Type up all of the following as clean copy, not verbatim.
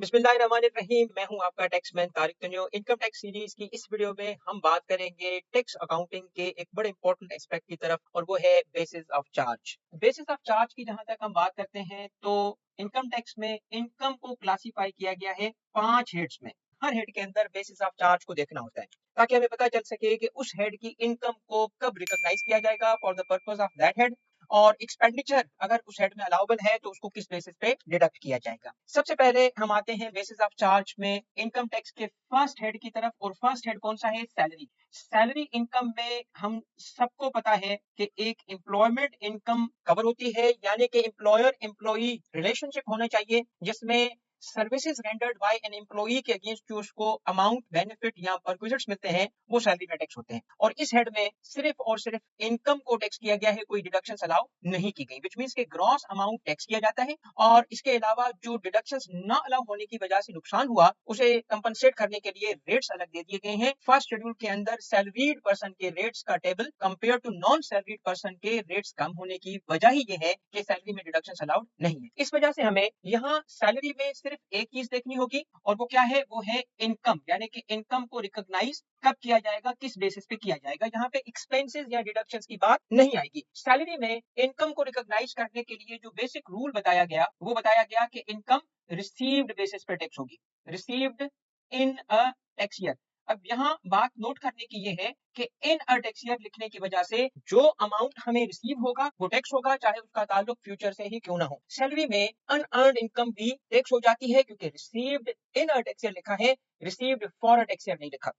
बिस्मिल्लाहिर्रहमानिर्रहीम। मैं हूं आपका taxman Tariq Tanyo. Income tax series की इस वीडियो में हम बात करेंगे टैक्स अकाउंटिंग के एक बड़े इंपॉर्टेंट एस्पेक्ट की तरफ, और वो है basis of charge. Basis of charge की जहां तक हम बात करते हैं तो इनकम टैक्स में इनकम को क्लासिफाई किया गया है 5 हेड्स में। हर हेड के अंदर बेसिस ऑफ चार्ज को देखना होता है ताकि हमें पता चल सके कि उस हेड की इनकम को कब रिकॉग्नाइज किया जाएगा for the purpose of that head, और एक्सपेंडिचर अगर उस हेड में अलाउबल है तो उसको किस बेसिस पे डिडक्ट किया जाएगा। सबसे पहले हम आते हैं बेसिस ऑफ चार्ज में इनकम टैक्स के फर्स्ट हेड की तरफ, और फर्स्ट हेड कौन सा है? सैलरी। सैलरी इनकम में हम सबको पता है कि एक एम्प्लॉयमेंट इनकम कवर होती है, यानी कि एम्प्लॉयर एम्प्लॉई रिलेशनशिप होना चाहिए जिसमें services rendered by an employee के अगेंस्ट जो उसको अमाउंट, बेनिफिट या परक्विजिट्स मिलते हैं वो सैलरी में टैक्स होते हैं। और इस हेड में सिर्फ और सिर्फ इनकम को टैक्स किया गया है, कोई डिडक्शन अलाउ नहीं की गई, विच मींस के ग्रॉस अमाउंट टैक्स किया जाता है। और इसके अलावा जो डिडक्शंस ना अलाउ होने की वजह से नुकसान हुआ उसे कंपनसेट करने के लिए रेट्स अलग दे दिए गए हैं। फर्स्ट शेड्यूल के अंदर सैलरीड पर्सन के रेट्स का table compare to non salaried person के रेट्स कम होने की वजह ही ये है कि सैलरी में डिडक्शन अलाउड नहीं है। इस वजह से हमें यहाँ सैलरी में सिर्फ एक चीज देखनी होगी, और वो क्या है? वो है इनकम, यानी कि इनकम को रिकॉग्नाइज कब किया जाएगा, किस बेसिस पे किया जाएगा। यहाँ पे एक्सपेंसेस या डिडक्शंस की बात नहीं आएगी। सैलरी में इनकम को रिकॉग्नाइज करने के लिए जो बेसिक रूल बताया गया वो बताया गया कि इनकम रिसीव्ड बेसिस पे टैक्स होगी, received in a tax year. अब यहाँ बात नोट करने की ये है कि इन अ टैक्स ईयर लिखने की वजह से जो अमाउंट हमें रिसीव होगा वो टैक्स होगा, चाहे उसका ताल्लुक फ्यूचर से ही क्यों ना हो। सैलरी में अनअर्न्ड इनकम भी टैक्स हो जाती है क्योंकि received in a tax year लिखा है, received for a tax year नहीं लिखा।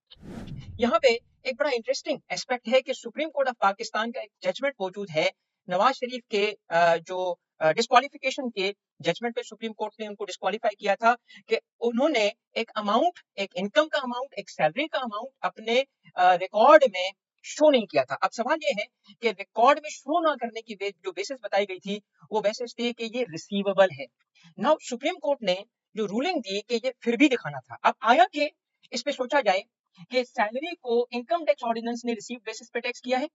यहाँ पे एक बड़ा इंटरेस्टिंग एस्पेक्ट है कि सुप्रीम कोर्ट ऑफ पाकिस्तान का एक जजमेंट मौजूद है नवाज शरीफ के जो डिस्क्वालिफिकेशन के जजमेंट पे सुप्रीम कोर्ट ने उनको डिस्क्वालीफाई किया था कि उन्होंने एक अमाउंट, एक इनकम का अमाउंट, एक सैलरी का अमाउंट अपने रिकॉर्ड में शो नहीं किया था। अब सवाल ये है कि रिकॉर्ड में शो ना करने की जो बेसिस बताई गई थी वो बेसिस थी कि ये रिसीवेबल है। नाउ सुप्रीम कोर्ट ने जो रूलिंग दी कि ये फिर भी दिखाना था। अब आया कि इस पे सोचा जाए कि सैलरी को इनकम टैक्स ऑर्डिनेंस ने रिसीव बेसिस पे टैक्स किया है,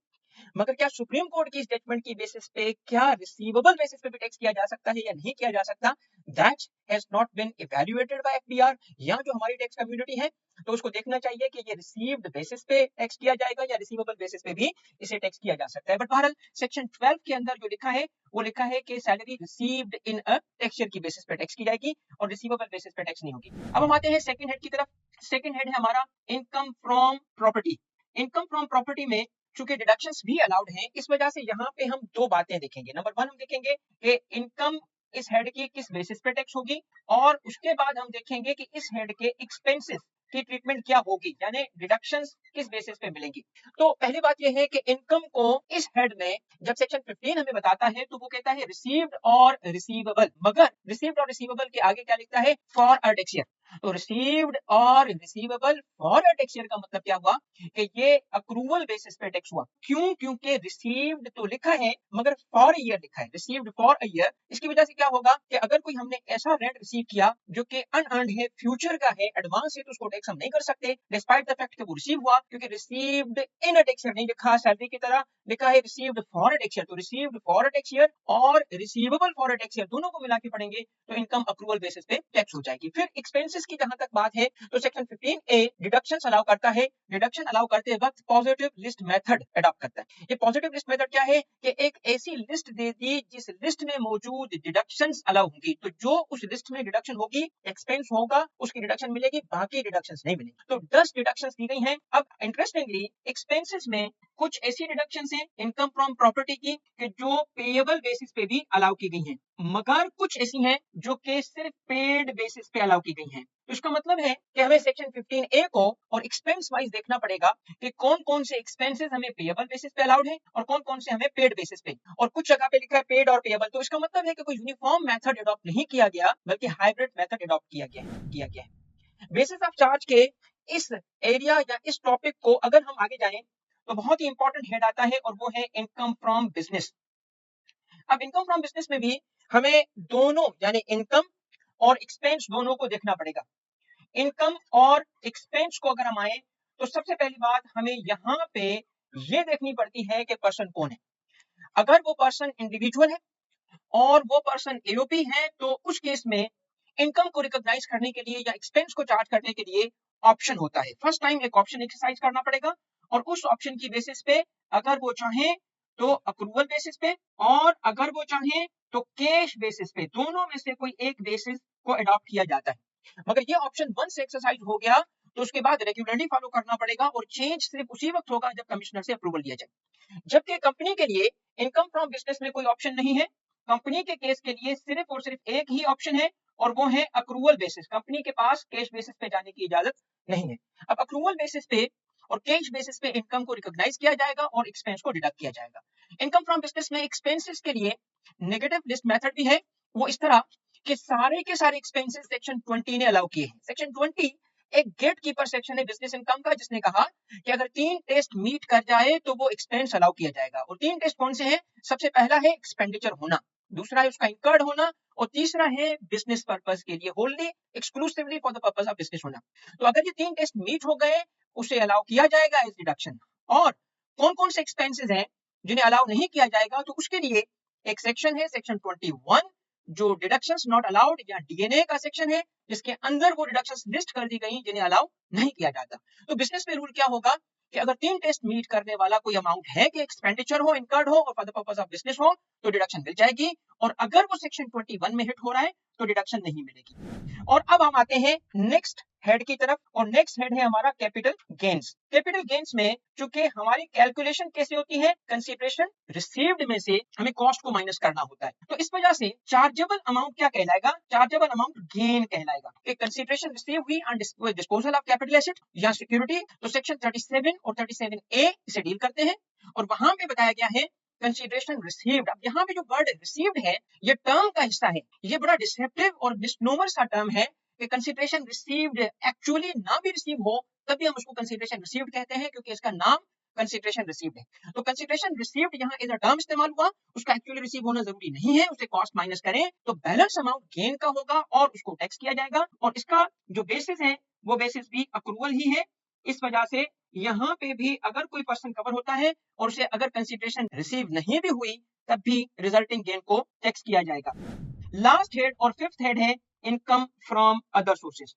मगर क्या सुप्रीम कोर्ट की इस जजमेंट की बेसिस पे क्या रिसीवेबल बेसिस पे भी टैक्स किया जा सकता है या नहीं किया जा सकता? That has not been evaluated by FBR. या जो हमारी टैक्स कम्युनिटी है तो उसको देखना चाहिए कि ये रिसीव्ड बेसिस पे टैक्स किया जाएगा या रिसीवेबल बेसिस पे भी इसे टैक्स किया जा सकता है। बट बहरहाल सेक्शन 12 के अंदर जो लिखा है वो लिखा है कि salary received in a tax year की बेसिस पे टैक्स की जाएगी और रिसीवेबल बेसिस पे टैक्स नहीं होगी। अब हम आते हैं सेकंड हेड की तरफ। सेकंड हेड है हमारा income from property. Income from property में चूंकि डिडक्शंस भी अलाउड हैं, इस वजह से यहाँ पे हम दो बातें देखेंगे। नंबर वन, हम देखेंगे कि इनकम इस हेड की किस बेसिस पे टैक्स होगी, और उसके बाद हम देखेंगे कि इस हेड के एक्सपेंसेस की ट्रीटमेंट क्या होगी, यानी डिडक्शंस किस बेसिस पे मिलेंगी। तो पहली बात यह है कि इनकम को इस हेड में जब सेक्शन 15 हमें बताता है तो वो कहता है रिसीव्ड और रिसीवेबल, मगर रिसीव्ड और रिसीवेबल के आगे क्या लिखता है? For a tax year. तो रिसीव्ड और receivable for a tax year का मतलब क्या हुआ कि ये अक्रूवल बेसिस पे टैक्स हुआ। क्यों? क्योंकि रिसीव्ड तो लिखा है मगर फॉर अ ईयर लिखा है, रिसीव्ड फॉर अ ईयर। इसकी वजह से क्या होगा कि अगर कोई हमने ऐसा रेंट रिसीव किया जो कि अनअर्न्ड है, फ्यूचर का है, एडवांस है, तो उसको टैक्स हम नहीं कर सकते डिस्पाइट द फैक्ट कि वो रिसीव हुआ, क्योंकि received in a tax year नहीं लिखा, सैलरी की तरह लिखा है received for a tax year. तो received for a tax year और receivable for a tax year दोनों को मिला के पढ़ेंगे तो इनकम अक्रूवल बेसिस पे टैक्स हो जाएगी। फिर एक्सपेंसेस की जहां तक बात है तो सेक्शन 15A डिडक्शंस अलाउ करता है। डिडक्शन अलाउ करते वक्त पॉजिटिव लिस्ट मेथड अडॉप्ट करता है। ये पॉजिटिव लिस्ट मेथड क्या है कि एक ऐसी लिस्ट दे दी जिस लिस्ट में मौजूद डिडक्शंस अलाउ होंगी, तो जो उस लिस्ट में डिडक्शन होगी, एक्सपेंस होगा, उसकी डिडक्शन मिलेगी, बाकी डिडक्शंस नहीं मिलेगी। तो 10 डिडक्शंस दी गई हैं। अब इंटरेस्टिंगली एक्सपेंसेस में कुछ ऐसी डिडक्शंस हैं इनकम फ्रॉम प्रॉपर्टी की कि जो पेएबल बेसिस पे भी अलाउ की गई हैं, मगर कुछ ऐसी हैं जो कि सिर्फ पेड बेसिस पे अलाउ की गई हैं। तो इसका मतलब है कि हमें सेक्शन 15A को और एक्सपेंस वाइज देखना पड़ेगा कि कौन कौन से एक्सपेंसेस हमें पेएबल बेसिस पे अलाउड है और कौन कौन से हमें पेड बेसिस पे। और कुछ जगह पे लिखा है पेड और पेएबल, तो इसका मतलब है कि कोई यूनिफॉर्म मेथड अडॉप्ट नहीं किया गया बल्कि हाइब्रिड मेथड अडॉप्ट किया गया है। बेसिस ऑफ चार्ज के इस एरिया या इस टॉपिक को अगर हम आगे जाएं तो बहुत ही इंपॉर्टेंट हेड आता है और वो है इनकम फ्रॉम बिजनेस। अब इनकम फ्रॉम बिजनेस में भी हमें दोनों यानी इनकम और एक्सपेंस दोनों को देखना पड़ेगा। इनकम और एक्सपेंस को अगर हम आए तो सबसे पहली बात हमें यहाँ पे ये देखनी पड़ती है कि पर्सन कौन है। अगर वो पर्सन इंडिविजुअल है और वो पर्सन एओपी है तो उस केस में इनकम को रिकॉग्नाइज करने के लिए या एक्सपेंस को चार्ज करने के लिए ऑप्शन होता है। फर्स्ट टाइम एक ऑप्शन एक्सरसाइज करना पड़ेगा और उस ऑप्शन की बेसिस पे अगर वो चाहे तो अप्रूवल बेसिस पे और अगर वो चाहे तो कैश बेसिस पे, दोनों में से कोई एक बेसिस को अडॉप्ट किया जाता है। मगर ये ऑप्शन वंस एक्सरसाइज हो गया तो उसके बाद रेगुलरली फॉलो करना पड़ेगा और चेंज सिर्फ उसी वक्त होगा जब कमिश्नर से अप्रूवल लिया जाए। जबकि कंपनी के लिए इनकम फ्रॉम बिजनेस में कोई ऑप्शन नहीं है। कंपनी के केस के लिए सिर्फ और सिर्फ एक ही ऑप्शन है और वो है अक्रूवल बेसिस। कंपनी के पास कैश बेसिस पे जाने की इजाजत नहीं है। अब अक्रूवल बेसिस पे और कैश बेसिस पे इनकम को रिकॉग्नाइज किया जाएगा और एक्सपेंस को डिडक्ट किया जाएगा। इनकम फ्रॉम बिजनेस में एक्सपेंसेस के लिए नेगेटिव लिस्ट मेथड भी है, वो इस तरह कि सारे के सारे एक्सपेंसेस सेक्शन 20 ने अलाउ किए हैं। सेक्शन 20 एक गेट कीपर सेक्शन है बिजनेस इनकम का, जिसने कहा कि अगर 3 टेस्ट मीट कर जाए तो वो एक्सपेंस अलाउ किया जाएगा। और 3 टेस्ट कौन से हैं? सबसे पहला है एक्सपेंडिचर होना, दूसरा है उसका इंकर्ड होना और तीसरा है बिजनेस पर्पस के लिए होल्ली exclusively for the purpose of business होना। तो अगर ये 3 टेस्ट मीट हो गए उसे अलाउ किया जाएगा एज डिडक्शन। और कौन कौन से एक्सपेंसेस हैं जिन्हें अलाउ नहीं किया जाएगा, तो उसके लिए एक सेक्शन है सेक्शन 21 जो डिडक्शंस नॉट अलाउड या डीएनए का सेक्शन है, जिसके अंदर वो डिडक्शंस लिस्ट कर दी गई जिन्हें अलाउ नहीं किया जाता। तो बिजनेस में रूल क्या होगा कि अगर 3 टेस्ट मीट करने वाला कोई अमाउंट है कि एक्सपेंडिचर हो, इनकर्ड हो और for the purpose of business हो तो डिडक्शन मिल जाएगी। और अगर वो सेक्शन 21 में हिट हो रहा है तो डिडक्शन नहीं मिलेगी। और अब हम आते हैं नेक्स्ट हेड की तरफ और नेक्स्ट हेड है हमारा कैपिटल गेन्स। कैपिटल गेन्स में चूंकि हमारी कैलकुलेशन कैसे होती है, कंसीडरेशन रिसीव्ड में से हमें कॉस्ट को माइनस करना होता है। तो इस वजह से चार्जेबल अमाउंट क्या कहलाएगा? चार्जेबल अमाउंट गेन कहलाएगा कि कंसीडरेशन रिसीव हुई on disposal of capital asset या सिक्योरिटी। तो सेक्शन 37 और 37A इसे डील करते हैं और वहां पे बताया गया है कंसीडरेशन रिसीव्ड। अब यहाँ पे जो वर्ड रिसीव्ड है ये टर्म का हिस्सा है, ये बड़ा डिसेप्टिव और मिसनोमर सा टर्म है कि कंसीडरेशन रिसीव्ड एक्चुअली ना भी रिसीव हो तभी हम उसको कंसीडरेशन रिसीव्ड कहते हैं, क्योंकि इसका नाम कंसीडरेशन रिसीव्ड है। तो कंसीडरेशन रिसीव्ड यहाँ एज अ टर्म इस्तेमाल हुआ, उसका एक्चुअली रिसीव होना जरूरी नहीं है। उसे कॉस्ट माइनस करें तो बैलेंस अमाउंट गेन का होगा और उसको टैक्स किया जाएगा। और इसका जो बेसिस है वो बेसिस भी अक्रूवल ही है। इस वजह से यहाँ पे भी अगर कोई पर्सन कवर होता है और उसे अगर कंसीडरेशन रिसीव नहीं भी हुई तब भी रिजल्टिंग गेन को टैक्स किया जाएगा। लास्ट हेड और फिफ्थ हेड है इनकम फ्रॉम अदर सोर्सेज।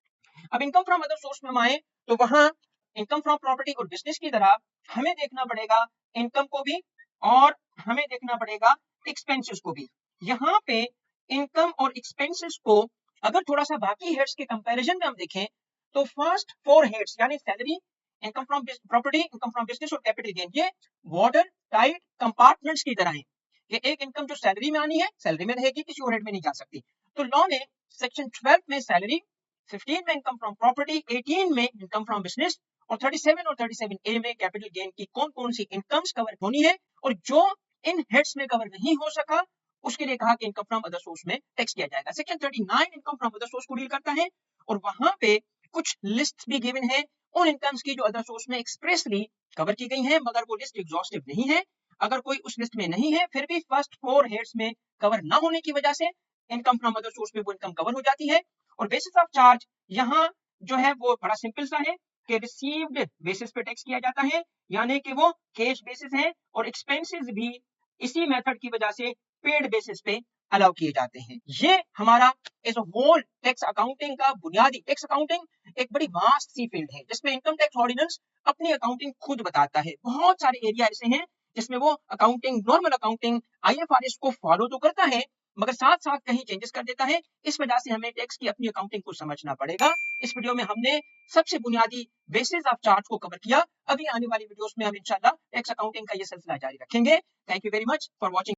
अब इनकम फ्रॉम अदर सोर्स में हम आए तो वहां इनकम फ्रॉम प्रॉपर्टी और बिजनेस की तरह हमें देखना पड़ेगा इनकम को भी और हमें देखना पड़ेगा एक्सपेंसेस को भी। यहाँ पे इनकम और एक्सपेंसेस को अगर थोड़ा सा बाकी हेड्स के कंपैरिजन में हम देखें तो फर्स्ट 4 हेड्स यानी salary, income from property, income from business और कैपिटल गेन, ये वाटर टाइट कंपार्टमेंट्स की तरह है कि एक इनकम जो सैलरी में आनी है सैलरी में रहेगी, किसी और हेड में नहीं जा सकती। तो लॉ ने सेक्शन 12 में सैलरी, 15 में इनकम फ्रॉम प्रॉपर्टी, 18 में इनकम फ्रॉम बिजनेस और 37 और 37A में कैपिटल गेन की कौन कौन सी इनकम्स कवर होनी है और जो इन हेड्स में कवर नहीं हो सका उसके लिए कहा कि इनकम फ्रॉम अदर सोर्स में टैक्स किया जाएगा। Section 39 income from other source को डील करता है और वहां पे कुछ लिस्ट भी गिवन है उन इनकम्स की जो अदर सोर्स में एक्सप्रेसली कवर की गई है, मगर वो लिस्ट एग्जॉस्टिव नहीं है। अगर कोई उस लिस्ट में नहीं है फिर भी फर्स्ट 4 हेड्स में कवर ना होने की वजह से इनकम फ्रॉम अदर सोर्स में वो इनकम कवर हो जाती है। और बेसिस ऑफ चार्ज यहाँ जो है वो बड़ा सिंपल सा है कि रिसीव्ड बेसिस पे टैक्स किया जाता है, यानी कि वो कैश बेसिस है और एक्सपेंसेस भी इसी मेथड की वजह से पेड बेसिस पे अलाउ किए जाते हैं। ये हमारा as a whole tax accounting का बुनियादी, टैक्स अकाउंटिंग एक बड़ी वास्ट सी फील्ड है जिसमें इनकम टैक्स ऑर्डिनेंस अपनी अकाउंटिंग खुद बताता है। बहुत सारे एरिया ऐसे हैं जिसमें वो अकाउंटिंग, नॉर्मल अकाउंटिंग IFRS को फॉलो तो करता है मगर साथ साथ कहीं चेंजेस कर देता है। इस वजह से हमें टैक्स की अपनी अकाउंटिंग को समझना पड़ेगा। इस वीडियो में हमने सबसे बुनियादी बेसिस ऑफ चार्ज को कवर किया। अगली आने वाली वीडियोस में हम इंशाल्लाह टैक्स अकाउंटिंग का ये सिलसिला जारी रखेंगे। Thank you very much for watching.